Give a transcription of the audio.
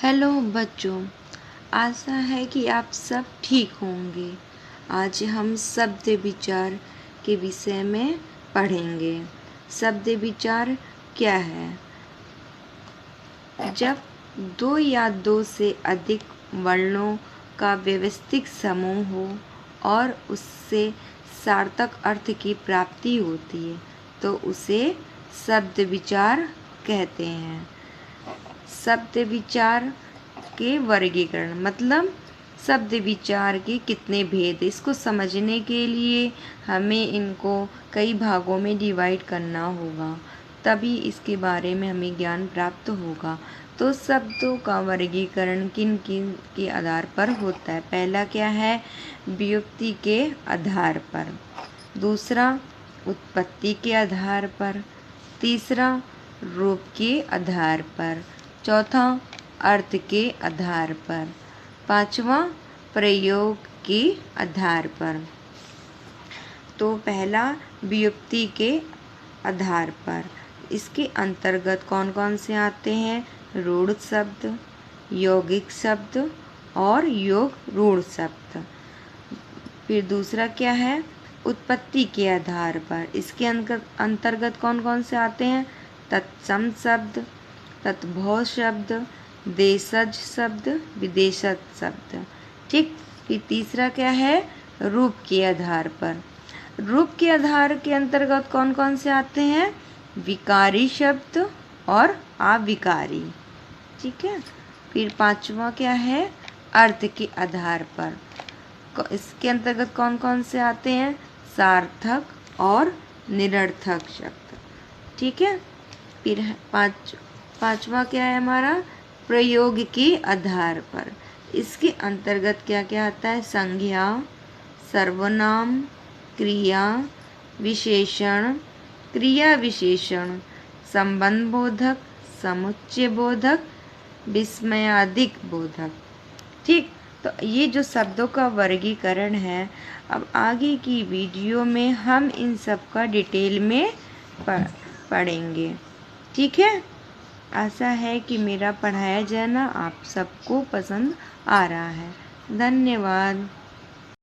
Hello बच्चों, आशा है कि आप सब ठीक होंगे। आज हम शब्द विचार के विषय में पढ़ेंगे। शब्द विचार क्या है? जब दो या दो से अधिक वर्णों का व्यवस्थित समूह हो और उससे सार्थक अर्थ की प्राप्ति होती है तो उसे शब्द विचार कहते हैं। शब्द विचार के वर्गीकरण मतलब शब्द विचार के कितने भेद, इसको समझने के लिए हमें इनको कई भागों में डिवाइड करना होगा, तभी इसके बारे में हमें ज्ञान प्राप्त होगा। तो शब्दों का वर्गीकरण किन किन के आधार पर होता है? पहला क्या है? व्युत्पत्ति के आधार पर। दूसरा उत्पत्ति के आधार पर। तीसरा रूप के आधार पर। चौथा अर्थ के आधार पर। पांचवा प्रयोग के आधार पर। तो पहला व्युत्पत्ति के आधार पर। इसके अंतर्गत कौन कौन से आते हैं? रूढ़ शब्द, यौगिक शब्द और योग रूढ़ शब्द। फिर दूसरा क्या है? उत्पत्ति के आधार पर। इसके अंतर्गत कौन कौन से आते हैं? तत्सम शब्द, तत्भव शब्द, देशज शब्द, विदेशज शब्द। ठीक। फिर तीसरा क्या है? रूप के आधार पर। रूप के आधार के अंतर्गत कौन कौन से आते हैं? विकारी शब्द और अविकारी। ठीक है। फिर पांचवा क्या है? अर्थ के आधार पर। इसके अंतर्गत कौन कौन से आते हैं? सार्थक और निरर्थक शब्द। ठीक है। फिर पांचवा क्या है हमारा? प्रयोग के आधार पर। इसके अंतर्गत क्या क्या आता है? संज्ञा, सर्वनाम, क्रिया विशेषण, क्रिया विशेषण, संबंध बोधक, समुच्चय बोधक, विस्मयादिक बोधक। ठीक। तो ये जो शब्दों का वर्गीकरण है, अब आगे की वीडियो में हम इन सब का डिटेल में पढ़ेंगे। ठीक है। आशा है कि मेरा पढ़ाया जाना आप सबको पसंद आ रहा है। धन्यवाद।